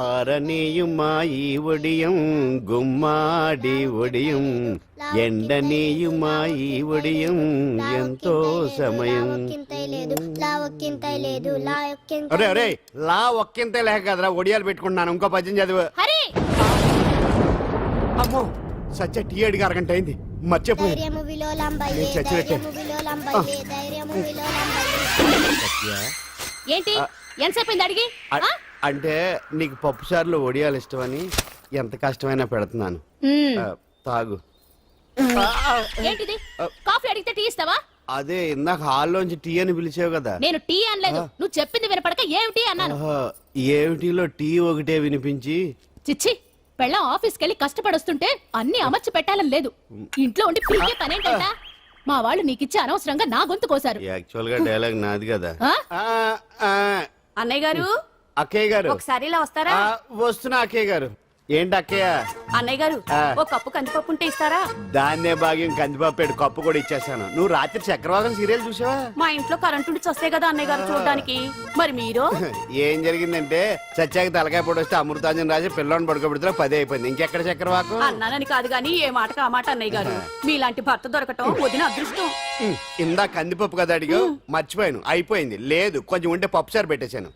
ആരണിയുമായി ഒടിയും ഗുമ്മാടി ഒടിയും ఎండనీయుమాయి ఒడియం ఎంతో సమయం. అరే అరే లా ఒక్కింతే లేక కదరా ఒడియాలు పెట్టుకుంటున్నాను. ఇంకో పద్యం చదువు. అమ్మో సత్య టీ అడిగి అరగంట అయింది మర్చిపోయి ఏంటి ఎంతసేపు అడిగి అంటే నీకు పప్పు సార్లు ఒడియాలు ఇష్టమని ఎంత కష్టమైనా పెడుతున్నాను. తాగు. ఏంటిది కాఫీ అడిగితే టీ ఇస్తావా? అదే ఇందాక హాల్లోంచి టీ అని పిలిచావు కదా. నేను టీ అనలేదు, నువ్వు చెప్పింది వినపడక ఏమిటి అన్నాను. ఏమిటిలో టీ ఒకటే వినిపించి. చిచ్చి పెళ్ళం ఆఫీస్కి వెళ్ళి కష్టపడొస్తుంటే అన్ని అమర్చి పెట్టాలని లేదు. ఇంట్లో ఉండి పీకే పనేంటంట. మా వాళ్ళు నీకిచ్చి అనవసరంగా నా గొంతు కోసారు. యాక్చువల్ గా డైలాగ్ నాది కదా. అన్నయ్య గారు, అక్కయ్య గారు ఒకసారి ఇలా వస్తారా? వస్తున్నా అక్కయ్య గారు. ఏంటి అక్కయ్య? అన్నయ్య గారు ఒక కప్పు కందిపప్పు ఉంటే ఇస్తారా? దాన్నే భాగ్యం కందిపప్పు కప్పు కూడా ఇచ్చేసాను. నువ్వు రాత్రి చక్రవాదం సీరియల్ చూసావా? మా ఇంట్లో కరెంటు ఉండి వస్తే కదా అన్నయ్య గారు చూడడానికి. మరి మీరు ఏం జరిగిందంటే సత్యాకి తలకాయ పొడి వస్తే అమృతాంజన్ రాజు పిల్లని పడుకోబెడితే 10 అయిపోయింది. ఇంకెక్కడ చక్రవాకం? అన్నానని కాదు గాని ఏ మాటకు ఆ మాట అన్నయ్య గారు. మీలాంటి భర్త దొరకటం వదిన అదృష్టం. ఇందా కందిపప్పు కదా అడిగా, మర్చిపోయాను. అయిపోయింది. లేదు కొంచెం ఉంటే పప్పు సార్ పెట్టేశాను.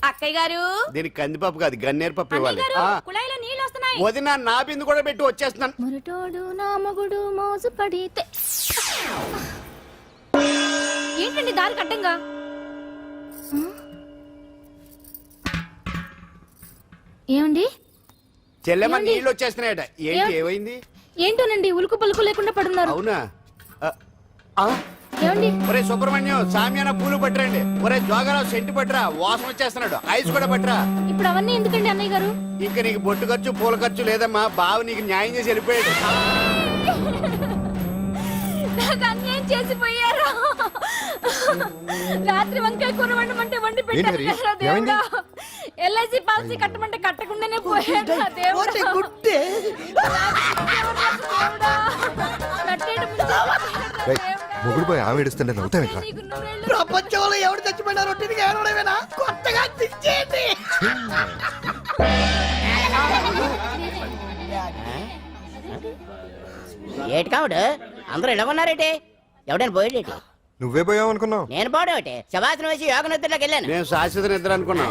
అక్కయ్య గారు దీనికి కందిపప్పు కాదు గన్నేరు పప్పు ఇవ్వాలి. కుళాయిలో నీళ్ళు వస్తున్నాయి. వదిన నా బిందు కూడా పెట్టి వచ్చేస్తున్నాను. మురటోడు నా మగుడు మోజు పడితే ఏంటండి దారి కట్టంగా? ఏమండి చెల్లెమ్మ నీళ్ళు వచ్చేస్తున్నాయట. ఏంటి ఏమైంది? ఏంటోనండి ఉలుకు పలుకు లేకుండా పడున్నారు. అవునా? ఏమండి? ఒరే సుబ్రహ్మణ్యం సామ్యాన పూలు పట్టరండి. ఒరే జోగరావు సెంటు పట్టరా, వాసన వచ్చేస్తున్నాడు. ఐస్ కూడా పట్టరా. ఇప్పుడు అవన్నీ ఎందుకండి అన్నయ్య గారు? ఇంకా నీకు బొట్టు ఖర్చు పూల ఖర్చు లేదమ్మా. బావ నీకు న్యాయం చేసి వెళ్ళిపోయాడు. నాకు అన్యాయం చేసిపోయారు. రాత్రి వంకాయ కూర వండమంటే వండి పెట్టారు. ఎల్ఐసి పాలసీ కట్టమంటే కట్టకుండానే పోయాడు. మొగుడు పోయి ఆమె ఏడుస్తుంటే నవ్వుతాం. ప్రపంచంలో ఎవరు చచ్చిపోయినా రొట్టెని ఏడవేనా కొత్తగా తెచ్చేయండి. ఏటి కావుడు అందరూ ఇలా ఉన్నారేటి? ఎవడైనా పోయేటి? నువ్వే పోయావు అనుకున్నావు. నేను పోవడం శవాసనం వేసి యోగ నిద్రలోకి వెళ్ళాను. నేను శాశ్వత నిద్ర అనుకున్నా.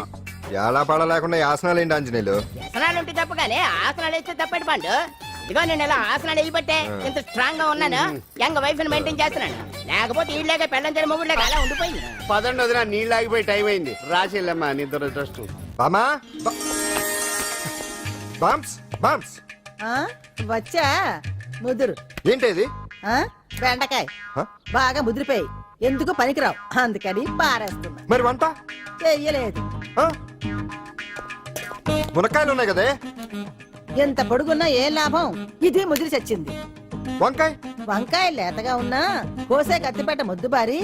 ఎలా పాడ లేకుండా ఆసనాలు ఏంటి ఆంజనేయులు? వ్యసనాలు ఉంటే తప్ప కానీ ఆసనాలు వేస్తే తప్పటి పండు. ఇదిగో నేను ఇలా ఆసనాలు వేయబట్టే ఇంత స్ట్రాంగ్ గా ఉన్నాను. యంగ్ వైఫ్ ని మెయింటైన్ చేస్తున్నాను. లేకపోతే ఈళ్ళగా పెళ్ళం తెలి మొగుళ్ళగా అలా ఉండిపోయింది. పదండి వదిన నీళ్ళు ఆగిపోయి టైం అయింది. రాసేళ్ళమ్మా నిద్ర ట్రస్ట్. బామా బామ్స్ బామ్స్ వచ్చా ముదురు. ఏంటది? బెండకాయ బాగా ముదిరిపోయి ఎందుకు పనికిరావు, అందుకని పారేస్తున్నా. మరి వంట చెయ్యలేదు. మునక్కాయలు ఉన్నాయి కదే. ఎంత పొడుగున్నా ఏం లాభం, ఇది ముదిరి చచ్చింది. వంకాయ వంకాయ లేతగా ఉన్నా కోసే కత్తిపేట ముద్దు బారి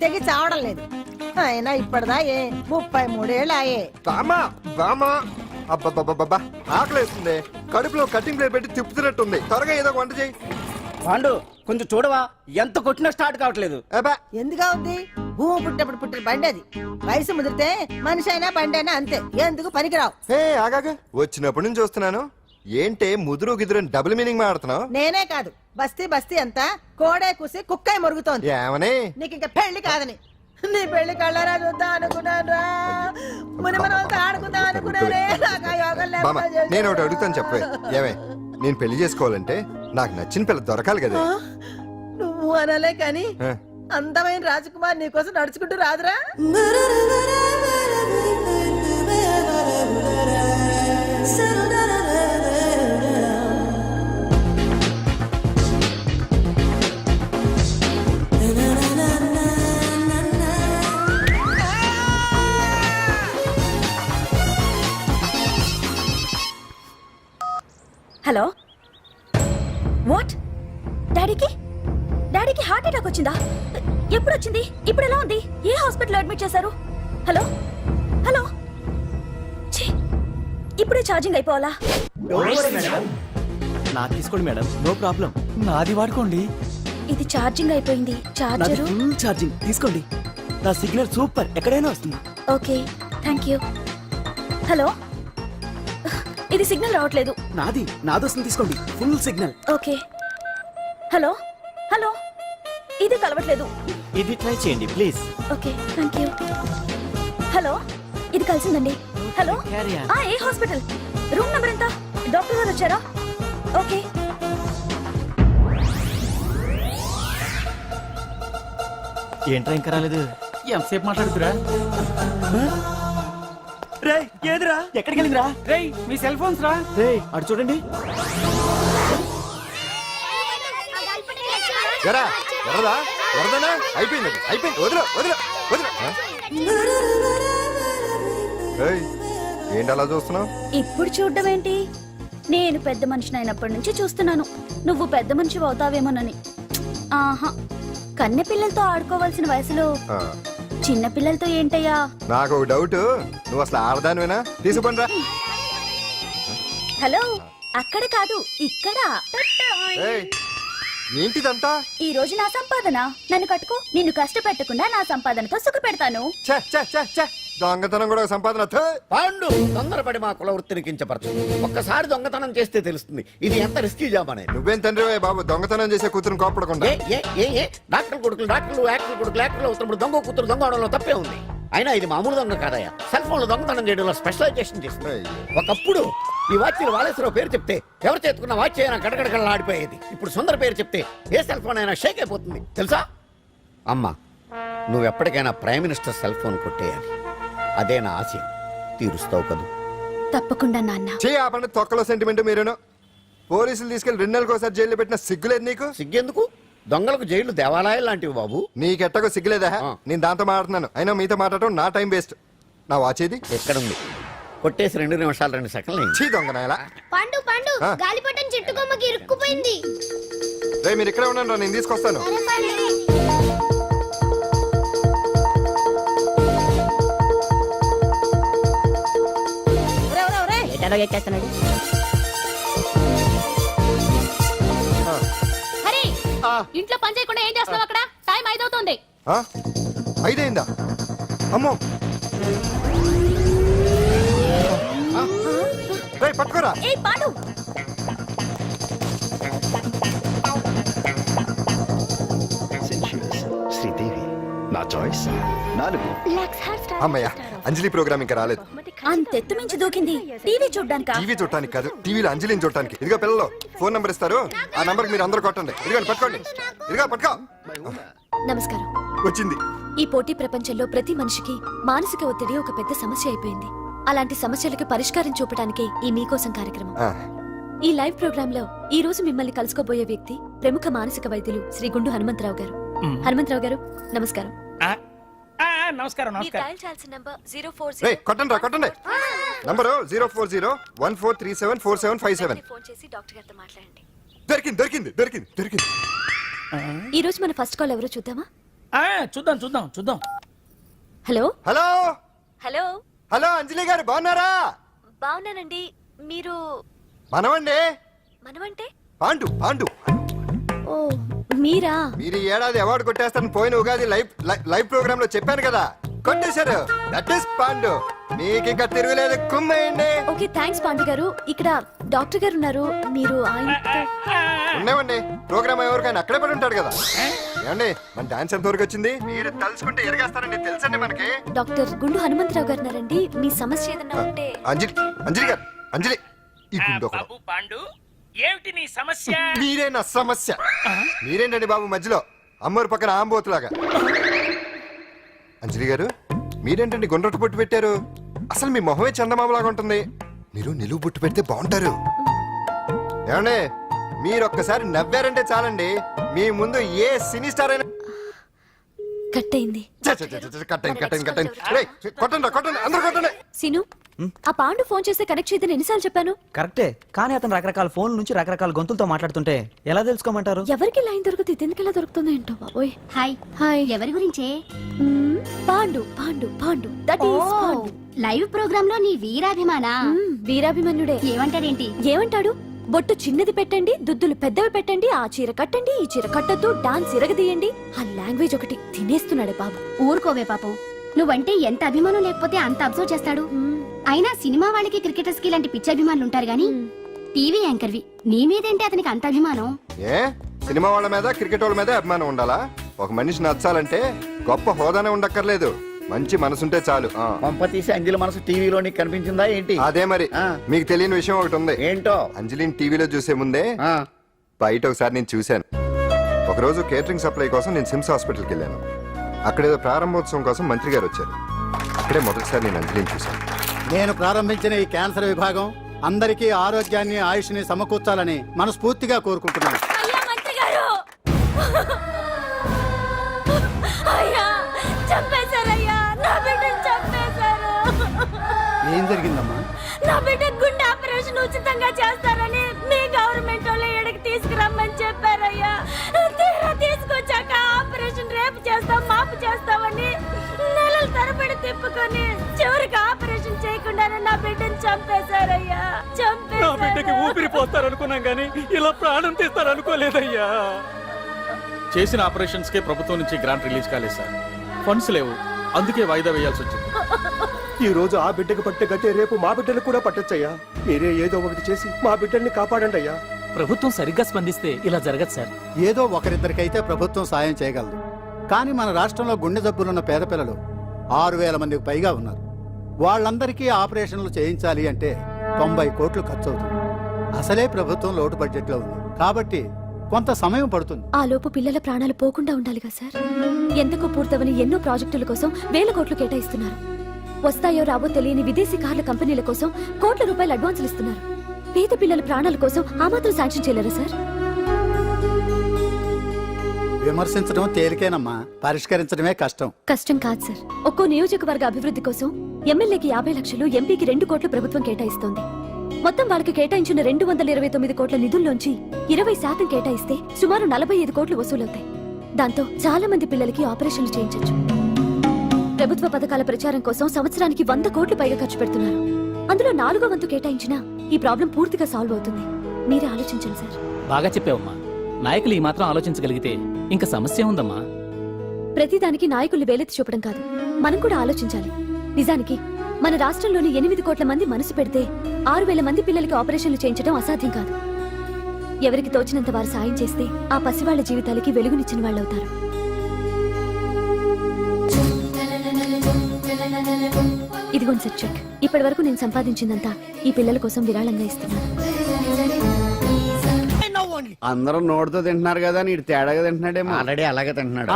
తెగి చావడం లేదు. అయినా ఇప్పటిదా 33 ఏళ్ళు ఆయే. బామా బామా అబ్బబ్బబ్బబ్బా ఆకలేస్తుంది. కడుపులో కటింగ్ ప్లేట్ పెట్టి తిప్పుతున్నట్టుంది. త్వరగా ఏదో వంట చేయి. పాండు కొంచెం చూడవా, ఎంత కొట్టినా స్టార్ట్ కావట్లేదు. ఎందుగా ఉంది? భూమి పుట్టినప్పుడు పుట్టిన బండి అది. వయసు ముదిరితే మనిషి అయినా బండి అయినా అంతే. ఎందుకు పనికిరావు. ఆగాగా వచ్చినప్పటి నుంచి చూస్తున్నాను. ఏంటే ముదురు గిదురు డబుల్ మీనింగ్ మాడుతున్నావు? నేనే కాదు బస్తీ బస్తీ అంతా కోడే కూసి కుక్కాయ మురుగుతోంది. ఏమని? నీకు ఇంకా పెళ్లి కాదని. నీ పెళ్లి కళ్ళరా చూద్దాం అనుకున్నాను. మునిమనతో ఆడుకుందాం అనుకున్నానే. నేను ఒకటి అడుగుతాను చెప్పే. ఏమే నేను పెళ్లి చేసుకోవాలంటే నాకు నచ్చిన పిల్ల దొరకాలి కదా. నువ్వు అనలే కాని అందమైన రాజకుమార్ నీకోసం నడుచుకుంటూ రాదురా. Hello, what? డాడీకి హార్ట్ అటాక్ వచ్చిందా? ఎప్పుడు వచ్చింది? ఇప్పుడు ఎలా ఉంది? ఏ హాస్పిటల్ అడ్మిట్ చేశారు? హలో హలో, ఇప్పుడే ఛార్జింగ్ అయిపోవాలా? నాకు తీసుకోండి మేడం, నో ప్రాబ్లం. నాది వాడుకోండి. ఇది ఛార్జింగ్ అయిపోయింది. నాది ఫుల్ ఛార్జింగ్ తీసుకోండి. నా సిగ్నల్ సూపర్, ఎక్కడైనా వస్తుంది. Okay, thank you. హలో ఇది సిగ్నల్ రావట్లేదు. నాదొస్తుంది తీసుకోండి, full signal. Okay. Hello hello ఇది కలవట్లేదు. ఇది ట్రై చేయండి please. Okay thank you. Hello ఇది కలిసిందండి. Hello Carry on. ఏ హాస్పిటల్? రూమ్ నెంబర్ ఎంత? డాక్టర్ గారు వచ్చారా? ఓకే. ఏంట్రా ఇంకా రాలేదు? ఎంతసేపు మాట్లాడుతురా? రే ఏదిరా, ఎక్కడికి వెళ్ళిందిరా? రేయ్ మీ సెల్ ఫోన్స్ రా. రే అటు చూడండి. ఎరా వరదా వరదనా అయిపోయింది అయిపోయింది వదిలే వదిలే వదిలే ఆ? ఏయ్, ఏంటి అలా చూస్తున్నావు? ఇప్పుడు చూడడం ఏంటి? నేను పెద్ద మనిషిని అయినప్పటి నుంచి చూస్తున్నాను నువ్వు పెద్ద మనిషి అవుతావేమోనని. ఆహా, కన్నె పిల్లలతో ఆడుకోవాల్సిన వయసులో చిన్న పిల్లలతో ఏంటయ్యా? నాకు ఒక డౌట్, నువ్వు అసలు ఆడదానివేనా? తీసుకుపండి రా. హలో అక్కడ కాదు ఇక్కడ. ఏయ్, ఏంటిదంతా? ఈ రోజు నా సంపాదన. నన్ను కట్టుకో. నిన్ను కష్టపెట్టకుండా నా సంపాదనతో సుఖ పెడతాను. ఛే, ఛే, ఛే, ఛే. దొంగతనం కూడా ఒక సంపాదన. థూ. పాండు తొందరపడి మా కుల వృత్తిని కించపరచు. ఒక్కసారి దొంగతనం చేస్తే తెలుస్తుంది ఇది ఎంత రిస్కీ జాబ్ అనేది. నువ్వేం తండ్రి బాబు, దొంగతనం చేసే కూతురుని కోపడకుండా. ఏ డాక్టర్ కొడుకులు డాక్టర్లు, యాక్టర్ కొడుకులు యాక్టర్లు అవుతున్నప్పుడు దొంగ కూతురు దొంగ అవడంలో తప్పే ఉంది. అయినా ఇది మామూలు దొంగ కాదయ్యా, సెల్ ఫోన్ లో దొంగతనం చేయడంలో స్పెషలైజేషన్ చేస్తుంది. ఒకప్పుడు ఈ వాచ్లు వాలేశ్వరరావు పేరు చెప్తే ఎవరు చేతుకున్న వాచ్ అయినా గడగడగడలా ఆడిపోయేది. ఇప్పుడు సుందర పేరు చెప్తే ఏ సెల్ ఫోన్ అయినా షేక్ అయిపోతుంది తెలుసా? అమ్మా, నువ్వు ఎప్పటికైనా ప్రైమ్ మినిస్టర్ సెల్ ఫోన్ కొట్టేయాలి. అదే నా ఆశయం. తీరుస్తావు కదూ? తప్పకుండా నాన్న. చే ఆ పండు తొక్కలో సెంటిమెంట్ మీరేను. పోలీసులు తీసుకెళ్లి 2 నెలలకు ఒకసారి జైల్లో పెట్టిన సిగ్గులేదు నీకు? సిగ్గెందుకు? దొంగలకు జైలు దేవాలయాలు లాంటివి బాబు. నీకెట్టకు సిగ్గులేదా? ఆ. నేను దాంతో మాట్లాడుతున్నాను, అయినా మీతో మాట్లాడటం నా టైం వేస్ట్. నా వాచేది ఎక్కడుంది? కొట్టేసి 2 నిమిషాలు 2 సెకండ్లు అయింది. చీ దొంగ నాయలా. పండు పండు ఆ. గాలిపటం చెట్టు కొమ్మకి ఇరుక్కుపోయింది. రే మీరు ఇక్కడే ఉండండి రా, నేను తీసుకొస్తాను. ఒరే, ఒరే, ఒరే. ఏటాడో ఎక్కేస్తున్నాడు. హరి, ఇంట్లో పని చేయకుండా ఏం చేస్తున్నావు అక్కడ? టైం 5 అవుతుంది. ఆ? 5 అయిందా? అమ్మో, రేయ్ పట్టుకోరా. ఏ పాడు. శ్రీదేవి నా చాయిస్ 4. అమ్మయ్య, అంజలి ప్రోగ్రామ్ ఇంకా రాలేదు. అంతెత్తు మించి దూకింది. టీవీ చూడ్డానికా? టీవీ చూడటానికి కాదు, టీవీలో అంజలిని చూడటానికి. ఇదిగో పిల్లలు ఫోన్ నంబర్ ఇస్తారు, ఆ నంబర్ మీరు అందరూ కొట్టండి. ఇదిగో పట్టుకోండి, ఇదిగో పట్టుకో. నమస్కారం. వచ్చింది. ఈ పోటీ ప్రపంచంలో ప్రతి మనిషికి మానసిక ఒత్తిడి ఒక పెద్ద సమస్య అయిపోయింది. అలాంటి సమస్యలకు పరిష్కారం చూపడానికి ఈ మీకోసం కార్యక్రమం. ఆ, ఈ లైవ్ ప్రోగ్రామ్ లో ఈ రోజు మిమ్మల్ని కలుసుకోబోయే వ్యక్తి ప్రముఖ మానసిక వైద్యులు శ్రీ గుండు హనుమంతరావు గారు. హనుమంతరావు గారు నమస్కారం. నమస్కారం మీరు నమస్కారం. డయల్ చేయాల్సిన నంబర్ 040. రేయ్ కొట్టండి రా, కొట్టండి. నంబరు 04014374757. ఫోన్ చేసి డాక్టర్ గారితో మాట్లాడండి. దొరికింది దొరికింది దొరికింది దొరికింది. ఈ రోజు మన ఫస్ట్ కాల్ ఎవరో చూద్దామా? చూద్దాం చూద్దాం చూద్దాం. హలో హలో హలో హలో, అంజలి గారు బాగున్నారా? బాగున్నానండి. మీరు మనమండి, మనమంటే? పాండు పాండు. ఓ మీరా? మీరు ఈ ఏడాది అవార్డు కొట్టేస్తారని పోయిన ఉగాది లైవ్ ప్రోగ్రామ్ లో చెప్పాను కదా, కొట్టేశారు. That is Pandu. మీకు ఇంకా తిరుగులేదు, కుమ్మేయండి. ఓకే థ్యాంక్స్ పాండు గారు. ఇక్కడ డాక్టర్ గారు ఉన్నారు, మీరు ఆయనతో. ఉండేవండి, ప్రోగ్రామ్ ఎవరికైనా అక్కడే పడి ఉంటాడు కదా. ఏమండి, మన డాన్స్ ఎంత వరకు వచ్చింది? మీరు తలుచుకుంటే ఎరగేస్తారండి, తెలుసండి మనకి. డాక్టర్ గుండు హనుమంతరావు గారు ఉన్నారండి. మీ సమస్య ఏదన్నా ఉంటే. అంజలి అంజలి గారు, అంజలి ఈ గుండు ఒకడు. బాబు పాండు, ఏమిటి నీ సమస్య? మీరే నా సమస్య. మీరేంటండి బాబు మధ్యలో అమ్మోరు పక్కన ఆంబోతులాగా? అంజలి గారు, మీరేంటండి గుండ్రటి బొట్టు పెట్టారు? అసలు మీ మొహమే చందమామలాగా ఉంటుంది. మీరు నిలువు బొట్టు పెడితే బాగుంటారు. ఏమండి, మీరు ఒక్కసారి నవ్వారంటే చాలండి, మీ ముందు ఏ సినీ స్టార్ అయినా కట్ అయింది. కొట్టండి కొట్టండి, అందరూ కొట్టండి. సిను, ఆ పాండు ఫోన్ చేస్తే కనెక్ట్ చేయదని ఎన్నిసార్లు చెప్పాను? కరెక్టే, కానీ అతను రకరకాల ఫోన్ నుంచి రకరకాల గొంతులతో మాట్లాడుతుంటే ఎలా తెలుసుకోమంటారు? ఎవరికి లైన్ దొరుకుతుంది, ఇతనికి ఎలా దొరుకుతుందో ఏంటో బాబోయ్. హాయ్ హాయ్. ఎవరి గురించే? Pandu Pandu Pandu, that is Pandu. Live programme లో నీ వీరాభిమానా? వీరాభిమన్యుడే. ఏమంటాడేంటి? ఏమంటాడు? బొట్టు చిన్నది పెట్టండి, దుద్దులు పెద్దవి పెట్టండి, ఆ చీర కట్టండి, ఈ చీర కట్టద్దు, డాన్స్ ఇరగదీయండి. ఆ లాంగ్వేజ్ ఒకటి తినేస్తున్నాడే బాబు. ఊరుకోవే పాపం, నువ్వంటే ఎంత అభిమానం లేకపోతే అంత అబ్జర్వ్ చేస్తాడు. అయినా సినిమా వాళ్ళకి క్రికెటర్స్ కి ఇలాంటి పిచ్చి అభిమానులు ఉంటారు గానీ టీవీ యాంకర్వి నీ మీదేంటి అతనికి అంత అభిమానం? ఏ సినిమా వాళ్ళ మీద క్రికెట్ వాళ్ళ మీద అభిమానం ఉండాలా? ఒక మనిషి నచ్చాలంటే గొప్ప హోదానే ఉండక్కర్లేదు, మంచి మనసుంటే చాలు. ఆ. పంప తీసి అంజలి మనసు టీవీలో నీకు కనిపించిందా ఏంటి? అదే మరి. ఆ. మీకు తెలియని విషయం ఒకటి ఉంది. ఏంటో? అంజలిని టీవీలో చూసే ముందే ఆ, బయట ఒకసారి నేను చూశాను. ఒకరోజు కేటరింగ్ సప్లై కోసం నేను సిమ్స్ హాస్పిటల్కి వెళ్ళాను. అక్కడేదో ప్రారంభోత్సవం కోసం మంత్రి గారు వచ్చారు. అక్కడే మొదటిసారి నేను అంజలిని చూశాను. నేను ప్రారంభించిన ఈ క్యాన్సర్ విభాగం అందరికీ ఆరోగ్యాన్ని ఆయుష్ని సమకూర్చాలని మనస్ఫూర్తిగా కోరుకుంటున్నాను. అయ్యా మంత్రి గారు, అయ్యా చంపేశారయ్యా, నా బిడ్డను చంపేశారు. ఏం జరిగిందమ్మా? నా బిడ్డ గుండె ఆపరేషన్ ఉచితంగా చేస్తారని మీ గవర్నమెంట్ వాళ్ళు ఇక్కడికి తీసుకురమ్మని చెప్పారయ్యా. తీరా తీసుకొచ్చాక ఆపరేషన్ రేపు చేస్తాం మాపు చేస్తామని నెలల తరబడి తిప్పుకొని చివరికి ఆపరేషన్ చేయకుండానే నా బిడ్డను చంపేశారయ్యా. నా బిడ్డకి ఊపిరి పోస్తారనుకున్నాం గానీ ఇలా ప్రాణం తీస్తారనుకోలేదయ్యా. చేసిన ఆపరేషన్స్ కే ప్రభుత్వం నుంచి గ్రాంట్ రిలీజ్ కాలేదు సార్. ఫండ్స్ లేవు, అందుకే వాయిదా వేయాల్సి వచ్చింది. ఈ రోజు ఆ బిడ్డకు పట్టే గట్టే రేపు మా బిడ్డలు కూడా పట్టొచ్చయ్యా. మీరే ఏదో ఒకటి చేసి మా బిడ్డల్ని కాపాడండి అయ్యా. ప్రభుత్వం సరిగ్గా స్పందిస్తే ఇలా జరగదు సార్. ఏదో ఒకరిద్దరికైతే ప్రభుత్వం సాయం చేయగలదు, కానీ మన రాష్ట్రంలో గుండె జబ్బులున్న పేద పిల్లలు 6,000 మందికి పైగా ఉన్నారు. వాళ్ళందరికీ ఆపరేషన్లు చేయించాలి అంటే 90 కోట్లు ఖర్చు అవుతుంది. అసలే ప్రభుత్వం లోటు బడ్జెట్లో ఉంది కాబట్టి కొంత సమయం పడుతుంది. ఆ లోపు పిల్లల ప్రాణాలు పోకుండా ఉండాలిగా సార్. ఎంతకు పూర్తవని ఎన్నో ప్రాజెక్టుల కోసం వేల కోట్లు కేటాయిస్తున్నారు. వస్తాయో రాబో తెలియని విదేశీ కార్ల కంపెనీల కోసం కోట్ల రూపాయలు అడ్వాన్సులు ఇస్తున్నారు. పేద పిల్లల ప్రాణాల కోసం ఆ మాత్రం శాంక్షన్ చేయలేరా సార్? విమర్శించడం తేలికేనమ్మా, పరిష్కరించడమే కష్టం. కష్టం కాదు సార్. ఒక్కో నియోజకవర్గ అభివృద్ధి కోసం ఎమ్మెల్యేకి 50 లక్షలు, ఎంపీకి 2 కోట్లు ప్రభుత్వం కేటాయిస్తోంది. మొత్తం వాళ్ళకి కేటాయించిన 229 కోట్ల నిధుల్లోంచి 20% కేటాయిస్తే సుమారు 45 కోట్లు వసూలవుతాయి. దాంతో చాలా మంది పిల్లలకి ఆపరేషన్లు చేయించొచ్చు. ప్రభుత్వ పథకాల ప్రచారం కోసం సంవత్సరానికి 100 కోట్లు పైగా ఖర్చు పెడుతున్నారు. అందులో 4వ వంతు కేటాయించినా ఈ ప్రాబ్లం పూర్తిగా సాల్వ్ అవుతుంది. మీరే ఆలోచించండి సార్. బాగా చెప్పావమ్మా. నాయకులు ఈ మాత్రం ఆలోచించగలిగితే ఇంకా సమస్య ఉందమ్మా. ప్రతిదానికి నాయకుల్ని వేలెత్తి చూపడం కాదు, మనం కూడా ఆలోచించాలి. నిజానికి మన రాష్ట్రంలోని 8 కోట్ల మంది మనసు పెడితే 6,000 మంది పిల్లలకి ఆపరేషన్లు చేయించడం అసాధ్యం కాదు. ఎవరికి తోచినంత వారు సాయం చేస్తే ఆ పసివాళ్ల జీవితాలకి వెలుగునిచ్చిన వాళ్ళవుతారు. ఇదిగోండి సార్ చెక్. ఇప్పటి వరకు నేను సంపాదించిందంతా ఈ పిల్లల కోసం విరాళంగా ఇస్తున్నాను. అందరూ నోటితో తింటున్నారు కదా, నీడు తేడాగా తింటున్నాడేమో. ఆల్రెడీ అలాగే తింటున్నాడు.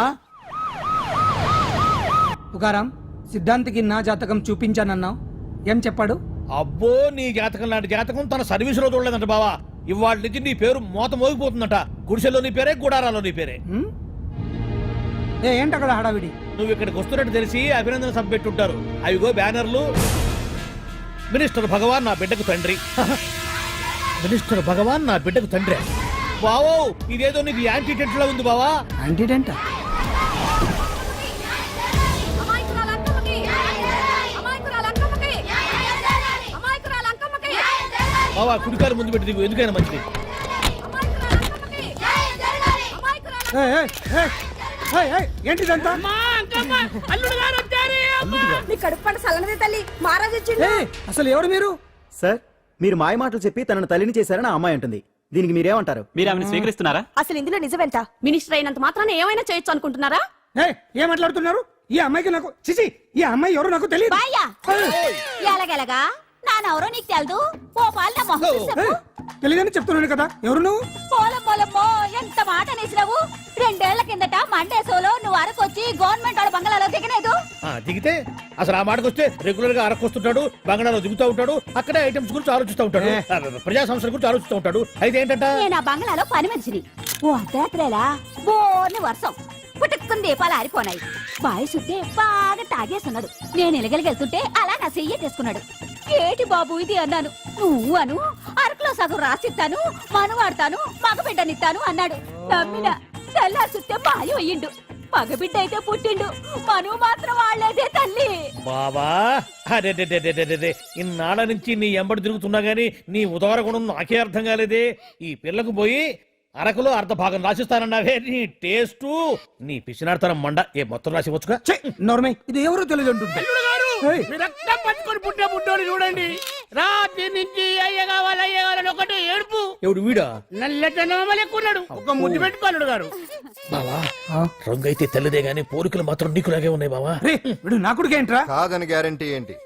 తుకారాం, సిద్ధాంతికి నా జాతకం చూపించానన్నావు, ఏం చెప్పాడు? అబ్బో, నీ జాతకం లాంటి జాతకం తన సర్వీస్ లో చూడలేదంట బావా. ఇవాళ నుంచి నీ పేరు మోత మోగిపోతుందట. గుడిసెలో నీ పేరే, గుడారాలో నీ పేరే. ఏంటి అక్కడ హడావిడి? నువ్వు ఇక్కడికి వస్తున్నట్టు తెలిసి అభినందన సభ పెట్టుంటారు. అవిగో బ్యానర్లు. మినిస్టర్ భగవాన్ నా బిడ్డకు తండ్రి. మినిస్టర్ భగవాన్ నా బిడ్డకు తండ్రి. బావో, ఇదేదో నీకు యాంటీటెంట్ లా ఉంది బావా. యాంటీడెంట్? బావా, కుడికారు ముందు పెట్టి దిగు, ఎందుకైనా మంచిది. ఏంటిదంతా? అసలు ఎవరు మీరు? సార్, మీరు మాయ మాటలు చెప్పి తనను తల్లిని చేశారని ఆ అమ్మాయి అంటుంది. దీనికి మీరేమంటారు? మీరు ఆమెను స్వీకరిస్తున్నారా? అసలు ఇందులో నిజమేంట? మినిస్టర్ అయినంత మాత్రాన ఏమైనా చేయొచ్చు అనుకుంటున్నారా? ఏం మాట్లాడుతున్నారు? ఈ అమ్మాయికి నాకు చిచి, ఈ అమ్మాయి ఎవరో నాకు తెలియదు. ఎలాగెలగా నానెవరో నీకు తెలదు. ఓ పాల మొహం చెప్పు. తెలియదని చెప్తున్నాను కదా. ఎవరు నువ్వు? పోలమ్మో ఎంత మాట అనేసినావు. 2 ఏళ్ల కిందట మండేసోలో నువ్వు అరకొచ్చి గవర్నమెంట్ వాళ్ళ బంగ్లాలో దిగలేదు. దిగితే అసలు ఆ మాటకు వస్తే రెగ్యులర్ గా అరకొస్తుంటాడు, బంగాళాలో దిగుతూ ఉంటాడు, అక్కడే ఐటమ్స్ గురించి ఆలోచిస్తూ ఉంటాడు, ప్రజా సంస్థల గురించి ఆలోచిస్తూ ఉంటాడు. అయితే ఏంటంట, నేను ఆ బంగ్లాలో పని మనిషిని. ఓ అర్ధరాత్రేలా బోర్ని వర్షం పుట్టుకుని దీపాలు ఆరిపోనాయి. బాయ్ సుద్దే బాగా తాగేస్తున్నాడు. నేను ఎలగలిగెళ్తుంటే అలా నా చెయ్యి తీసుకున్నాడు. ఏటి బాబు ఇది అన్నాను. నువ్వు అను, అరకులో సగం రాసిస్తాను, మనువాడతాను, మగబిడ్డనిస్తాను అన్నాడు. నమ్మిన తెల్లారి సుత్తే మాయం అయ్యిండు. మగబిడ్డ అయితే పుట్టిండు, మనువు మాత్రం వాళ్లేదే తల్లి. బాబా అరే, ఇన్నాళ్ళ నుంచి నీ ఎంబడి తిరుగుతున్నా గానీ నీ ఉదార గుణం నాకే అర్థం కాలేదే. ఈ పిల్లకు పోయి అరకులో అర్ధ భాగం రాసిస్తానన్నావే, నీ టేస్టు, నీ పిచ్చినాడతనం మండ. ఏ మొత్తం రాసి వచ్చుగా. నోర్మై, ఇది ఎవరు తెలియదు అంటుంది. మీ రక్తం పట్టుకొని పుట్టే పుట్టోడు చూడండి. రాత్రి నుంచి అయ్య కావాలని ఒకటి ఏడుపు. ఎవడు వీడా? నల్లటనోమలు ఎక్కున్నాడు. ఒక ముద్దు పెట్టుకోలేడు గారు. బావా రంగు అయితే తెల్లదే గానీ పోలికలు మాత్రం నీకులాగే ఉన్నాయి బావా. వీడు నా కొడుకు ఏంట్రా? కాదని గ్యారంటీ ఏంటి?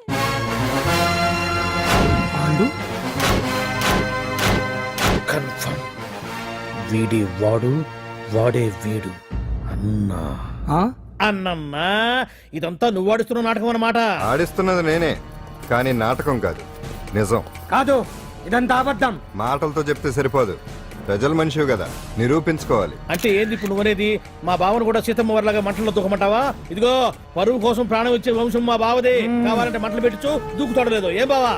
కన్ఫర్మ్ వీడి వాడు వాడే వీడు అన్నా. అన్నమ్మా ఇదంతా నువ్వు ఆడుతున్న నాటకం అన్నమాట. ఆడిస్తున్నది నేనే, కానీ నాటకం కాదు, నిజం. కాదు, ఇదంతా అబద్ధం. మాటలతో చెప్తే సరిపోదు, ప్రజల మనిషివి కదా, నిరూపించుకోవాలి. అంటే ఏంది ఇప్పుడు నువ్వనేది? మా బావను కూడా సీతమ్మ వారిలాగా మంటల్లో దూకమంటావా? ఇదిగో పరువు కోసం ప్రాణం ఇచ్చే వంశం మా బావదే. కావాలంటే మంటలు పెట్టచ్చు, దూకుతాడలేదు. ఏం బావా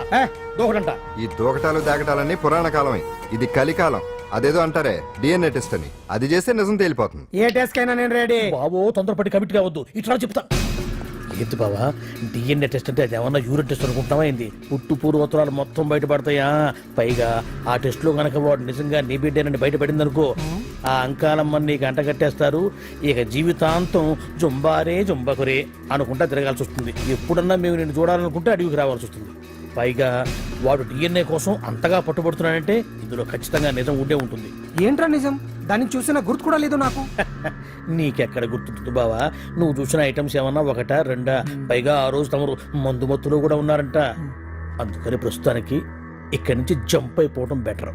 దూకడంట? ఈ దూకటాలు దాకటాలన్నీ పురాణ కాలమే, ఇది కలికాలం. అదేదో అంటారే డిఎన్ఏ టెస్ట్ అని, అది చేస్తే నిజం తేలిపోతుంది. ఏ టెస్ట్ కైనా నేను రెడీ. బాబో తొందరపడి కమిట్ కావద్దు, ఇట్లా చెప్తా. ఏంది బావా డిఎన్ఏ టెస్ట్ అంటే అది ఏమన్నా యూరిన్ టెస్ట్ అనుకుంటున్నావా ఏంది? పుట్టు పూర్వోత్తరాలు మొత్తం బయటపడతాయా? పైగా ఆ టెస్ట్ లో గనక వాడు నిజంగా నీ బిడ్డేనని బయటపడింది అనుకో, ఆ అంకాలమ్మని నీకు అంటగట్టేస్తారు. ఇక జీవితాంతం జుంబారే జుంబకురే అనుకుంటా తిరగాల్సి వస్తుంది. ఎప్పుడన్నా మేము నిన్ను చూడాలనుకుంటే అడవికి రావాల్సి వస్తుంది. పైగా వాడు డిఎన్ఏ కోసం అంతగా పట్టుబడుతున్నాడంటే ఇందులో ఖచ్చితంగా నిజం ఉండే ఉంటుంది. ఏంట్రా నిజం? దాన్ని చూసిన గుర్తు కూడా లేదు నాకు. నీకెక్కడ గుర్తుంటుంది బావా? నువ్వు చూసిన ఐటమ్స్ ఏమన్నా ఒకటా రెండా? పైగా ఆ రోజు తమరు మందు మత్తులో కూడా ఉన్నారంట. అందుకని ప్రస్తుతానికి ఇక్కడి నుంచి జంప్ అయిపోవడం బెటర్.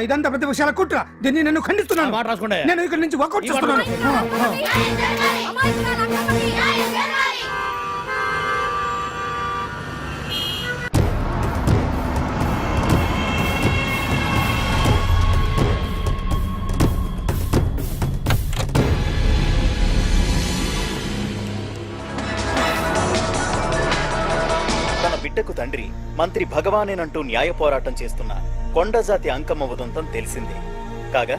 ఇదంతా పెద్ద విషయాల కుట్ర. దీన్ని నేను ఖండిస్తున్నాను. మాట రాసుకోండి. నేను ఇక్కడి నుంచి వర్కౌట్ చేస్తున్నాను. తన బిడ్డకు తండ్రి మంత్రి భగవానేనంటూ న్యాయ పోరాటం చేస్తున్న కొండజాతి అంకమ్మ ఉదంతం తెలిసిందే. కాగా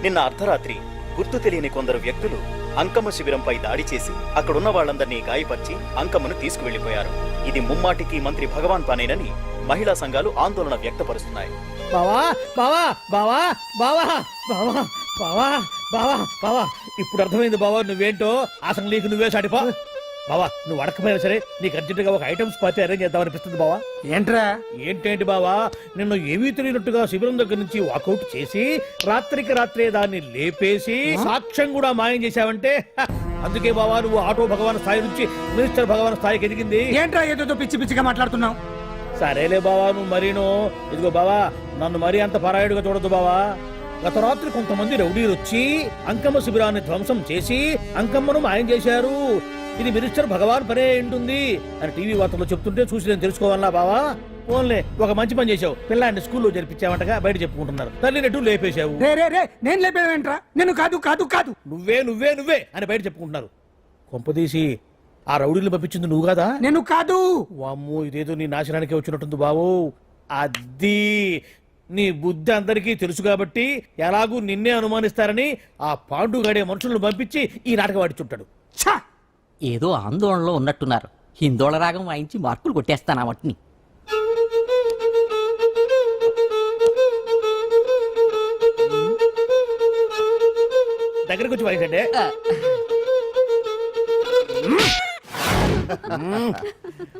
నిన్న అర్ధరాత్రి గుర్తు తెలియని కొందరు వ్యక్తులు అంకమ్మ శిబిరంపై దాడి చేసి అక్కడున్న వాళ్ళందరినీ గాయపరిచి అంకమ్మను తీసుకువెళ్లిపోయారు. ఇది ముమ్మాటికి మంత్రి భగవాన్ పనేనని మహిళా సంఘాలు ఆందోళన వ్యక్తపరుస్తున్నాయి. బావా బావా బావా బావా బావా బావా బావా బావా ఇప్పుడు అర్థమైంది బావా నువ్వేంటో. అసలు నీకు నువ్వే సాటిపా. బావా నువ్వు అడకపోయినా సరే నీకు అర్జెంటుగా ఒక ఐటమ్స్ పార్టీ అరేంజ్ చేద్దామనిపిస్తుంది బావా. ఏంట్రా? ఏంటేంటి బావా, నిన్ను ఏమీ తెలియనట్టుగా శిబిరం దగ్గర నుంచి వాకౌట్ చేసి రాత్రికి రాత్రే దాన్ని లేపేసి సాక్ష్యం కూడా మాయం చేశావంటే అందుకే బావా నువ్వు ఆటో భగవాన్ స్థాయి నుంచి మినిస్టర్ భగవాన్ స్థాయికి ఎదిగింది. ఏంట్రా ఏదో పిచ్చి పిచ్చిగా మాట్లాడుతున్నావు? సరేలే బావా నువ్వు మరీను. ఇదిగో బావా నన్ను మరీ అంత పరాయుడుగా చూడద్దు బావా. గత రాత్రి కొంతమంది రౌడీలు వచ్చి అంకమ్మ శిబిరాన్ని ధ్వంసం చేసి అంకమ్మను మాయం చేశారు. ఇది మినిస్టర్ భగవాన్ పనే ఉంటుంది అని టీవీ వార్తల్లో చెప్తుంటే చూసి నేను తెలుసుకోవాలా బావా? ఓన్లే ఒక మంచి పని చేశావు, పిల్లాన్ని స్కూల్లో జరిపించావంటగా బయట చెప్పుకుంటున్నారు. తల్లి నెట్టు లేపేశావు. నేను లేపేవేంట్రా? నేను కాదు కాదు కాదు నువ్వే నువ్వే నువ్వే అని బయట చెప్పుకుంటున్నారు. కొంపదీసి ఆ రౌడీలు పంపించింది నువ్వు కాదా? నేను కాదు. వామ్మో ఇదేదో నీ నాశనానికి వచ్చినట్టుంది బావు. అది నీ బుద్ధి అందరికీ తెలుసు కాబట్టి ఎలాగూ నిన్నే అనుమానిస్తారని ఆ పాండుగాడే మనుషులను పంపించి ఈ నాటకం ఆడిచుంటాడు. ఏదో ఆందోళనలో ఉన్నట్టున్నారు. హిందోళ రాగం వాయించి మార్కులు కొట్టేస్తాను ఆ మట్టిని. దగ్గరకు వచ్చి వాయించండి.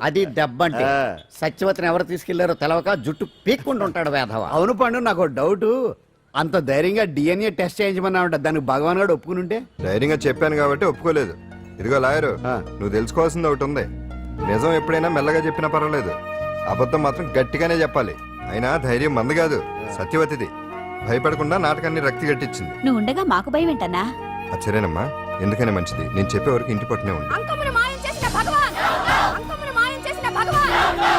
అది దెబ్బంటే సత్యవతిని ఎవరు తీసుకెళ్లారో తెలవక జుట్టు పీక్కుంటూ ఉంటాడు వేధవ. అవును పండు, నాకు డౌట్. అంత ధైర్యంగా డిఎన్ఏ టెస్ట్ చేయించమన్నా ఉంటా, దానికి భగవాన్ గారు ఒప్పుకుని ఉంటే? ధైర్యంగా చెప్పాను కాబట్టి ఒప్పుకోలేదు. ఇదిగో లాయరు, నువ్వు తెలుసుకోవాల్సింది ఒకటి ఉంది. నిజం ఎప్పుడైనా మెల్లగా చెప్పినా పర్వాలేదు, అబద్ధం మాత్రం గట్టిగానే చెప్పాలి. అయినా ధైర్యం మంది కాదు, సత్యవతిది. భయపడకుండా నాటకాన్ని రక్తి గట్టించింది. నువ్వు ఉండగా మాకు భయం ఏంటన్నా? సరేనమ్మా, ఎందుకనే మంచిది. నేను చెప్పే వరకు ఇంటి పట్టునే ఉంది. అంకమ్మను మాయం చేసిన భగవాన్! అంకమ్మను మాయం చేసిన భగవాన్!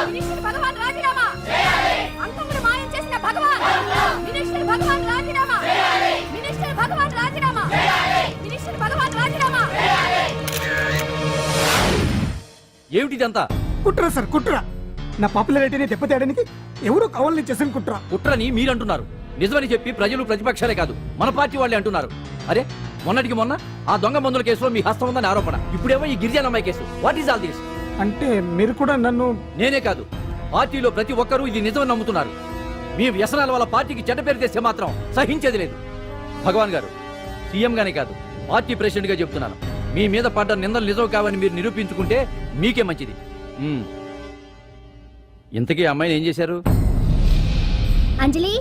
మినిస్టర్ భగవాన్ రాజీనామా! అంకమ్మను మాయం చేసిన భగవాన్! మినిస్టర్ భగవాన్ రాజీనామా! మినిస్టర్ భగవాన్ రాజీనామా! మినిస్టర్ భగవాన్ రాజీనామా! ఏమిటిదంతా? కుట్ర సార్, కుట్ర. నా పాపులారిటీని దెబ్బతేయడానికి ఎవరు కావాలని చేసిన కుట్ర. కుట్రని మీరంటున్నారు, నిజమని చెప్పి ప్రజలు ప్రతిపక్షాలే కాదు మన పార్టీ వాళ్ళే అంటున్నారు. అరే మొన్నటికి మొన్న ఆ దొంగ మందుల కేసులో మీ హస్తం ఉందని ఆరోపణ, ఇప్పుడేమో ఈ గిరిజనమ్మాయి కేసు. What is all this? అంటే మీరు కూడా నన్ను... నేనే కాదు, పార్టీలో ప్రతి ఒక్కరూ ఇది నిజమని నమ్ముతున్నారు. మీ వ్యసనాల వల్ల పార్టీకి చెడ్డ పేరు తెస్తే మాత్రం సహించేది లేదు. భగవాన్ గారు, సీఎం గానే కాదు పార్టీ ప్రెసిడెంట్ గా చెప్తున్నాను, మీ మీద పడ్డ నిందలు నిజం కావని మీరు నిరూపించుకుంటే మీకే మంచిది. ఉమ్. ఇంతకీ ఆ అమ్మాయిని ఏం చేశారు? అంజలి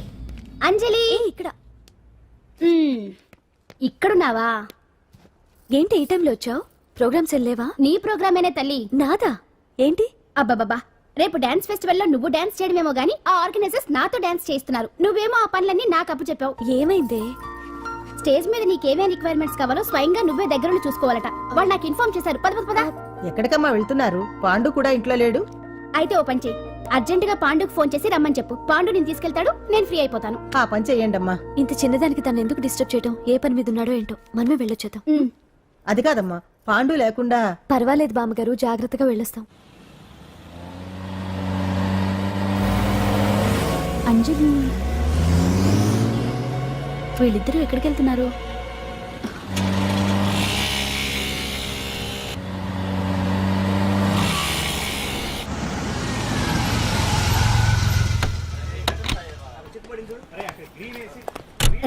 అంజలి ఇక్కడ ఇక్కడున్నావా? ఏంటి ఈ టైంలో వచ్చావు? ప్రోగ్రామ్స్ వెళ్ళేవా? నీ ప్రోగ్రామేనే తల్లి. నాదా? ఏంటి? అబ్బబ్బబ్బా, రేపు డాన్స్ ఫెస్టివల్ లో నువ్వు డాన్స్ చేయడమేమో గానీ ఆ ఆర్గనైజర్స్ నాతో డాన్స్ చేస్తున్నారు. నువ్వేమో ఆ పనులన్నీ నాకు అప్పు చెప్పావు. ఏమైందే? స్టేజ్ మీద నీకేమేం రిక్వైర్మెంట్స్ కావాలో స్వయంగా నువ్వే దగ్గరుండి చూసుకోవాలట. వాళ్ళు నాకు ఇన్ఫార్మ్ చేశారు. పద పద పద. ఎక్కడికమ్మా వెళ్తున్నారు? పాండు కూడా ఇంట్లో లేడు. అయితే ఓ పని చెయ్యి, అర్జెంట్ గా పాండుకు ఫోన్ చేసి రమ్మని చెప్పు. పాండు నేను తీసుకెళ్తాడు, నేను ఫ్రీ అయిపోతాను. ఆ పని చెయ్యండి అమ్మా. ఇంత చిన్నదానికి తను ఎందుకు డిస్టర్బ్ చేయడం? ఏ పని మీద ఉన్నాడో ఏంటో, మనమే వెళ్ళొచ్చేద్దాం. అది కాదమ్మా, పాండు లేకుండా. పర్వాలేదు బామ్మగారు, జాగ్రత్తగా వెళ్ళొస్తాం. అంజలి, వీళ్ళిద్దరూ ఎక్కడికి వెళ్తున్నారు?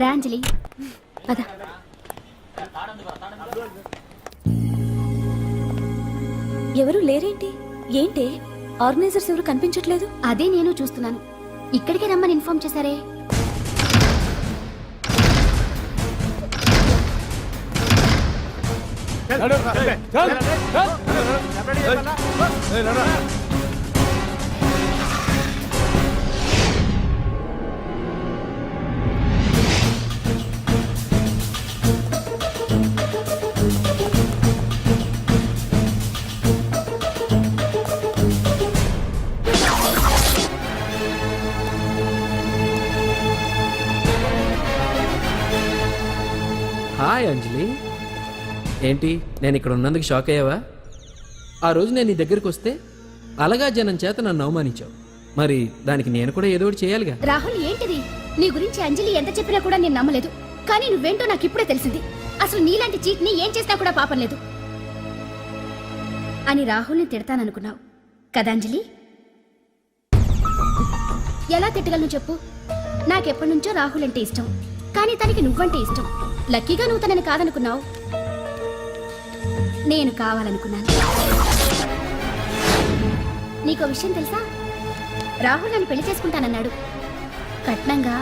రా అంజలి, పద. ఎవరు లేరేంటి? ఏంటి ఆర్గనైజర్స్ ఎవరు కనిపించట్లేదు? అదే నేను చూస్తున్నాను. ఇక్కడికే రమ్మని ఇన్ఫార్మ్ చేశారే. హాయ్ అంజలి, ఏంటి నేను ఇక్కడ ఉన్నందుకు షాక్ అయ్యావా? ఆ రోజు నేను నీ దగ్గరికి వస్తే అలగా జనం చేత నన్ను అవమానించావు. మరి దానికి నేను కూడా ఏదో ఒకటి చేయాలిగా. రాహుల్, ఏంటిది? నీ గురించి అంజలి ఎంత చెప్పినా కూడా నేను నమ్మలేదు. కానీ నువ్వేంటో నాకు ఇప్పుడే తెలిసింది. అసలు నీలాంటి చీట్ ని ఏం చేసినా కూడా పాపం లేదు అని రాహుల్ని తిడతాననుకున్నావు కదా అంజలి? ఎలా తిట్టగలను చెప్పు? నాకెప్పటి నుంచో రాహుల్ అంటే ఇష్టం, కానీ తనకి నువ్వంటే ఇష్టం. లక్కీగా నువ్వు తనని కాదనుకున్నావు, నేను కావాలనుకున్నాను. నీకో విషయం తెలుసా? రాహుల్ నన్ను పెళ్లి చేసుకుంటానన్నాడు. కట్నంగా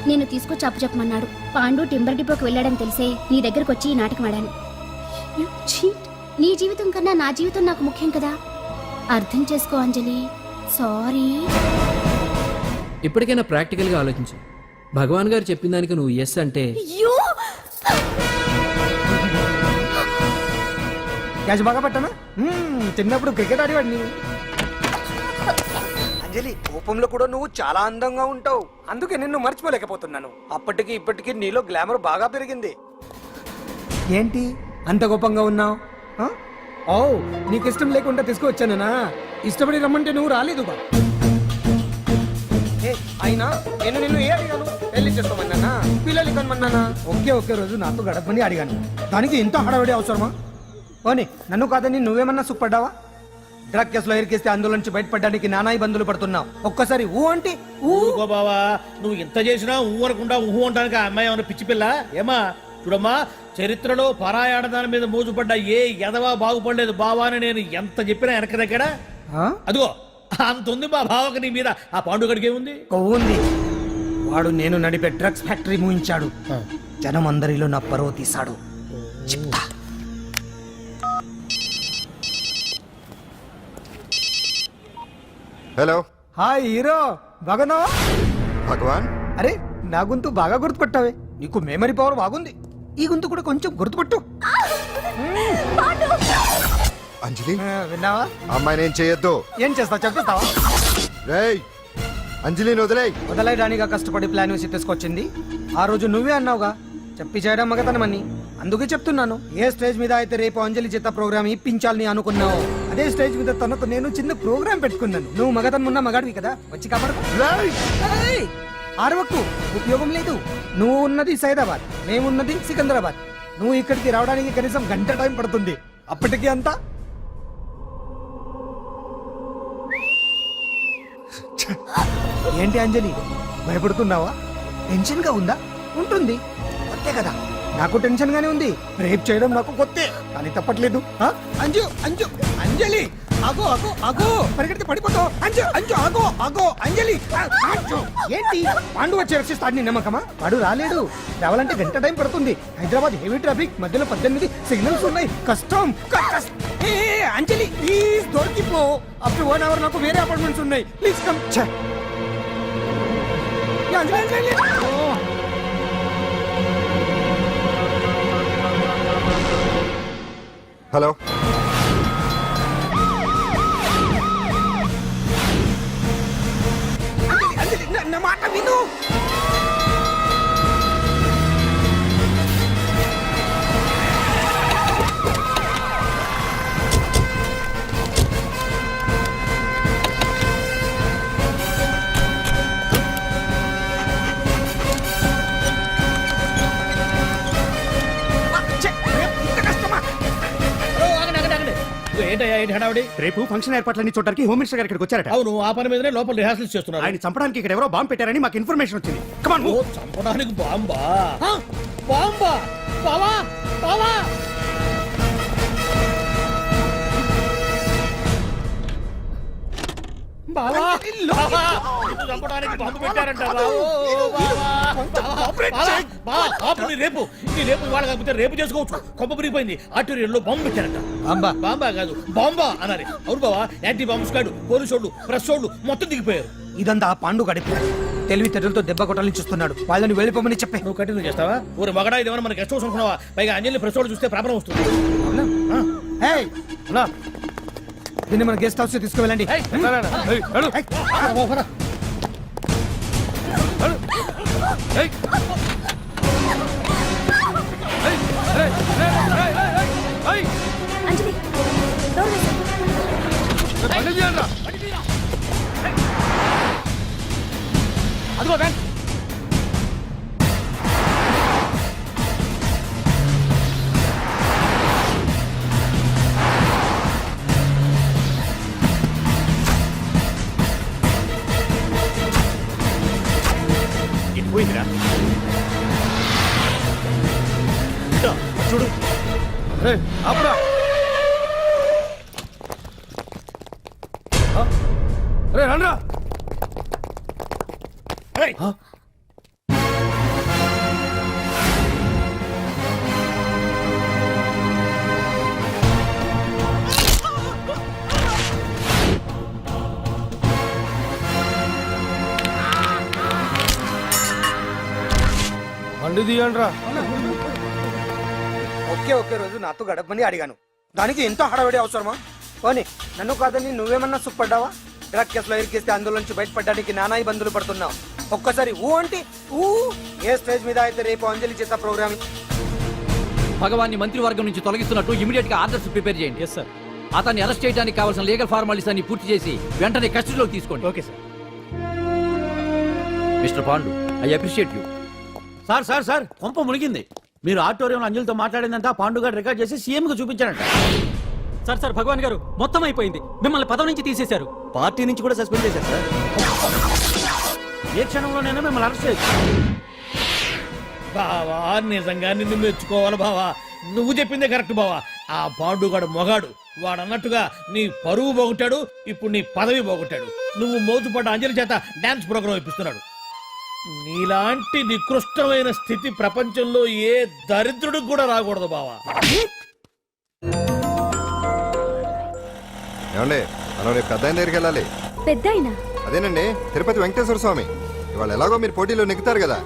నేను తీసుకొచ్చి అప్పు చెప్పమన్నాడు. పాండు టింబర్ డిపోకి వెళ్ళాడని తెలిసే నీ దగ్గరకు వచ్చి ఈ నాటకం ఆడాను. నీ జీవితం కన్నా నా జీవితం నాకు ముఖ్యం కదా, అర్థం చేసుకో అంజలి. సారీ. ఇప్పటికైనా ప్రాక్టికల్గా ఆలోచించు. భగవాన్ గారు చెప్పిన దానికి నువ్వు ఎస్ అంటే క్యాచ్ బాగా పట్టానా? చిన్నప్పుడు క్రికెట్ ఆడేవాడిని. అంజలి, కోపంలో కూడా నువ్వు చాలా అందంగా ఉంటావు. అందుకే నిన్ను మర్చిపోలేకపోతున్నాను. అప్పటికి ఇప్పటికి నీలో గ్లామర్ బాగా పెరిగింది. ఏంటి అంత కోపంగా ఉన్నావు? ఓ, నీకు ఇష్టం లేకుండా తీసుకువచ్చానా? ఇష్టపడి రమ్మంటే నువ్వు రాలేదు బా. అయినా నేను నిన్ను ఏ అడిగాను? పెళ్లి చేసుకోమన్నానా? పిల్లలు కనమన్నానా? ఒకే రోజు నాతో గడపని అడిగాను. దానికి ఇంత హడావిడి అవసరమా? పోనీ నన్ను కాదని నువ్వేమన్నా సుఖపడ్డావా? డ్రగ్ కేసులో ఇరికిస్తే అందులో నుంచి బయటపడడానికి నానా ఇబ్బందులు పడుతున్నావు. ఒక్కసారి ఊ అంటే ఊరుకో బావా, నువ్వు ఇంత చేసినా ఊ అనకుండా ఊహు అంటానికి ఆ అమ్మాయి ఏమన్నా పిచ్చి పిల్ల? ఏమా చూడమ్మా, చరిత్రలో పరాయాడదాని మీద మోజుపడ్డ ఏ ఎదవా బాగుపడలేదు బావా అని నేను ఎంత చెప్పినా వెనక దగ్గర అదిగో అంత ఉంది మా బావకి నీ మీద. ఆ పాండుగడికి ఏముంది? కొవ్వుంది. వాడు నేను నడిపే డ్రగ్స్ ఫ్యాక్టరీ మూయించాడు. జనం అందరిలో నా పరువు తీశాడు. చెప్తా. హలో. హాయ్ హీరో, బాగున్నావా? భగవాన్, అరే నా గొంతు బాగా గుర్తుపట్టావే. నీకు మెమరీ పవర్ బాగుంది. ఈ గొంతు కూడా కొంచెం గుర్తుపట్టు. అంజలి, విన్నావా? అమ్మాయి నేను చేయొద్దు. ఏం చేస్తావు చెప్పేస్తావా? రేయ్, అంజలిని వదిలేయ్. వదలైడానిగా కష్టపడి ప్లాన్ వేసి తీసుకొచ్చింది. ఆ రోజు నువ్వే అన్నావుగా చెప్పి చేయడం మగతనమని. అందుకే చెప్తున్నాను. ఏ స్టేజ్ మీద అయితే రేపు అంజలి చేత ప్రోగ్రామ్ ఇప్పించాలని అనుకున్నావు, అదే స్టేజ్ మీద తనకు నేను చిన్న ప్రోగ్రామ్ పెట్టుకున్నాను. నువ్వు మగతనం ఉన్న మగాడివి కదా, వచ్చి కాపాడు. ఆరవకు, ఉపయోగం లేదు. నువ్వు ఉన్నది సైదాబాద్, మేమున్నది సికింద్రాబాద్. నువ్వు ఇక్కడికి రావడానికి కనీసం గంట టైం పడుతుంది. అప్పటికి అంతా ఏంటి అంజలి, భయపడుతున్నావా? టెన్షన్ గా ఉందా? ఉంటుంది, కొత్తే కదా. నాకు టెన్షన్ గానే ఉంది. రేప్ చేయడం నాకు కొత్తే, కానీ తప్పట్లేదు. అంజు అంజు అంజలి ఆగో ఆగో ఆగో పరిగెడితే పడిపోతావు అంజు అంజు ఆగో ఆగో అంజలి అంజు ఏంటి పాండు వచ్చి రక్షిస్తాడు నీ నమ్మకమా వాడు రాలేడు రావాలంటే గంట టైం పడుతుంది హైదరాబాద్ హెవీ ట్రాఫిక్ మధ్యలో 18 సిగ్నల్స్ ఉన్నాయి కష్టం ఏ అంజలి ప్లీజ్ దొరికిపో అప్పుడు 1 అవర్ నాకు వేరే అపార్ట్మెంట్స్ ఉన్నాయి please come Anjali Anjali hello నా మాట విను ఏంటయ్యా ఏంటి హడావిడి? రేపు ఫంక్షన్ ఏర్పాట్లన్నీ చూడడానికి హోమ్ మినిస్టర్ గారు ఇక్కడికి వచ్చారట అవును, ఆ పని మీదనే లోపల రిహార్సల్స్ చేస్తున్నారు. ఆయన చంపడానికి ఇక్కడ ఎవరో బాంబు పెట్టారని మాకు ఇన్ఫర్మేషన్ వచ్చింది కమాన్ ఓ, చంపడానికి బాంబా? బాంబా? బావా బావా బావా బావా, నిన్ను చంపడానికి బాంబు పెట్టారంట బావో, బావా. బావా, ఆపు, నీ రేపు ఇవాళ కాకపోతే రేపు చేసుకోవచ్చు. కొమ్మ పిరిగిపోయింది. ఆర్టీరియల్లో బాంబు పెట్టారంట. బాంబా? బాంబా కాదు, బాంబా అనాలి. అవును బావా, యాంటీ బాంబ్ స్క్వాడ్, పోలీసు వాళ్ళు, ప్రెస్ వాళ్ళు మొత్తం దిగిపోయారు. ఇదంతా ఆ పాండు గడిపి తెలివితేటలతో దెబ్బ కొట్టాలని చూస్తున్నాడు. వాళ్ళని వెళ్ళిపోమని చెప్పే. నువ్వు కంటిన్యూ చేస్తావా? ఊరు మగడా ఇదేమన్నా మనకి గెస్ట్ హౌస్ అనుకున్నావా? పైగా అంజలి ప్రెస్ వాళ్ళు చూస్తే ప్రాబ్లం వస్తుంది. దీన్ని మన గెస్ట్ హౌస్ తీసుకువెళ్ళండి. అంజలి డోర్ వేసి. అదిగో బ్యాంక్. ఇది పోయిందిరా. చూడు అప్పుడా రండ్రా. బండి తీయండిరా. ఒకే రోజు నాతో గడపమని అడిగాను, దానికి ఎంతో హడావిడి అవసరమా? పోనీ నన్ను కాదని నువ్వేమన్నా సుఖపడ్డావా? డ్రగ్ కేసులో ఇరికిస్తే అందులో నుంచి బయటపడడానికి నానా ఇబ్బందులు పడుతున్నావు. ఒక్కసారి ఊ అంటే ఊ. ఏ స్టేజ్ మీద అయితే రేపు అంజలి చేసే ప్రోగ్రామ్ భగవాన్ని మంత్రివర్గం నుంచి తొలగిస్తున్నట్టు ఇమీడియట్ గా ఆర్డర్స్ ప్రిపేర్ చేయండి. Yes sir. అతన్ని అరెస్ట్ చేయడానికి కావాల్సిన లీగల్ ఫార్మాలిటీస్ అన్ని పూర్తి చేసి వెంటనే కస్టడీలోకి తీసుకోండి. Okay sir. Mister Pandu, I appreciate you. Sir sir sir కొంప మునిగింది. మీరు ఆడిటోరియంలో అంజలితో మాట్లాడిందంతా పాండు గారు రికార్డ్ చేసి సీఎం కు చూపించారంట. సార్ సార్ భగవాన్ గారు మొత్తం అయిపోయింది. మిమ్మల్ని పదవి నుంచి తీసేశారు. పార్టీ నుంచి కూడా సస్పెండ్ చేశారు సార్. ఏ క్షణంలోనైనా మిమ్మల్ని అరెస్ట్ చేయొచ్చు. బావా, నిజంగా నిన్ను మెచ్చుకోవాలి బావా. నువ్వు చెప్పిందే కరెక్ట్ బావా. ఆ పాండుగాడు మొగాడు. వాడు అన్నట్టుగా నీ పరువు పోగొట్టాడు, ఇప్పుడు నీ పదవి పోగొట్టాడు. నువ్వు మోతుపడ్డ అంజలి చేత డాన్స్ ప్రోగ్రాం ఇప్పిస్తున్నాడు. నీలాంటి నికృష్టమైన స్థితి ప్రపంచంలో ఏ దరిద్రుడికి కూడా రాకూడదు బావా. ఏమండి మనం రేపు పెద్ద ఆయన దగ్గరికి వెళ్ళాలి. పెద్దాయనా? అదేనండి, తిరుపతి వెంకటేశ్వర స్వామి. ఇవాళ ఎలాగో మీరు పోటీలో నెగ్గుతారు కదా,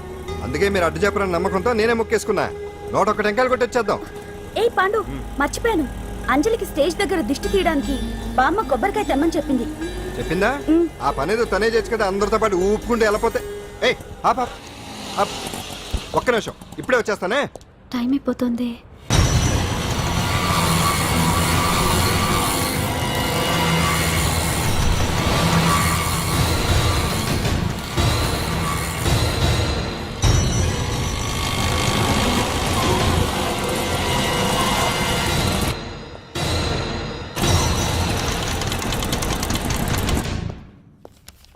అందుకే మీరు అడ్డు చెప్పరని నమ్మకంతో నేనే మొక్కేసుకున్నా. 101 టెంకాయలు కొట్టొచ్చేద్దాం. ఏ పాండు, మర్చిపోయాను. అంజలికి స్టేజ్ దగ్గర దిష్టి తీయడానికి బామ్మ కొబ్బరికాయ తెమ్మని చెప్పింది. చెప్పిందా? ఆ పనేదో తనే చేయొచ్చు కదా, అందరితో పాటు ఊపుకుంటే వెళ్ళిపోతే. ఏయ్ ఆప్ ఆప్ ఆప్, ఒక్క నిమిషం, ఇప్పుడే వచ్చేస్తానే. టైం అయిపోతుంది.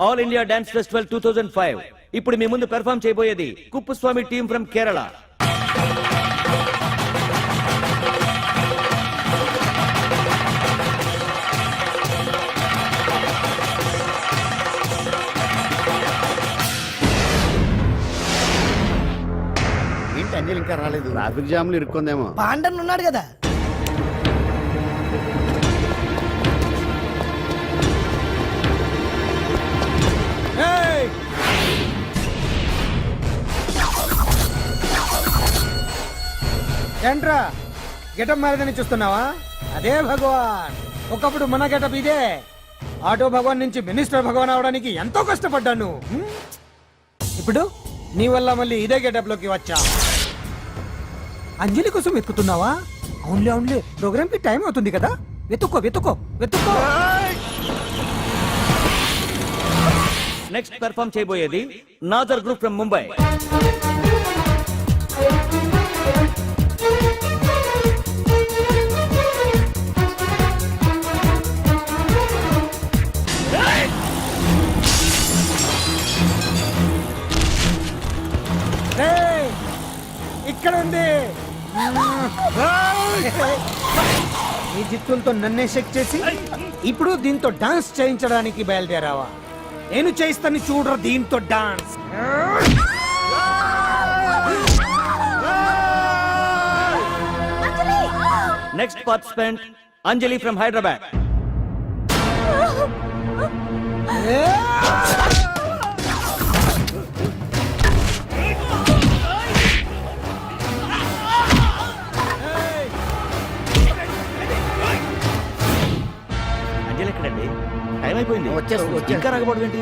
All India dance festival 2005. ఇప్పుడు మీ ముందు పెర్ఫామ్ చేయబోయేది కుప్పుస్వామి టీమ్ ఫ్రమ్ కేరళ. అంజలి ఇంకా రాలేదు. ట్రాఫిక్ జామ్లు ఇరుక్కుందేమో. పాండన్ ఉన్నాడు కదా. ఏంట్రా గెటప్ మారదని చూస్తున్నావా? అదే భగవాన్. ఒకప్పుడు మన గెటప్ ఇదే. ఆటో భగవాన్ నుంచి మినిస్టర్ భగవాన్ అవడానికి ఎంతో కష్టపడ్డాను. ఇప్పుడు నీ వల్ల మళ్ళీ ఇదే గెటప్ లోకి వచ్చా. అంజలి కోసం వెతుకుతున్నావా? అవునులే అవునులే, ప్రోగ్రామ్ కి టైం అవుతుంది కదా. వెతుక్కో వెతుక్కో వెతుక్కో. నెక్స్ట్ పెర్ఫామ్ చేయబోయేది నాజర్ గ్రూప్ ఫ్రమ్ ముంబై. ఏయ్, ఇక్కడ ఉంది. ఈ జిత్తులతో నన్నే చెక్ చేసి ఇప్పుడు దీంతో డాన్స్ చేయించడానికి బయలుదేరావా? నేను చేయిస్తాను చూడరా దీంతో dance. Next participant Anjali from Hyderabad. Anjali ఎక్కడండి? టైం అయిపోయింది. వచ్చేస్తుంది. ఇంకా రాకపోవడం ఏంటి?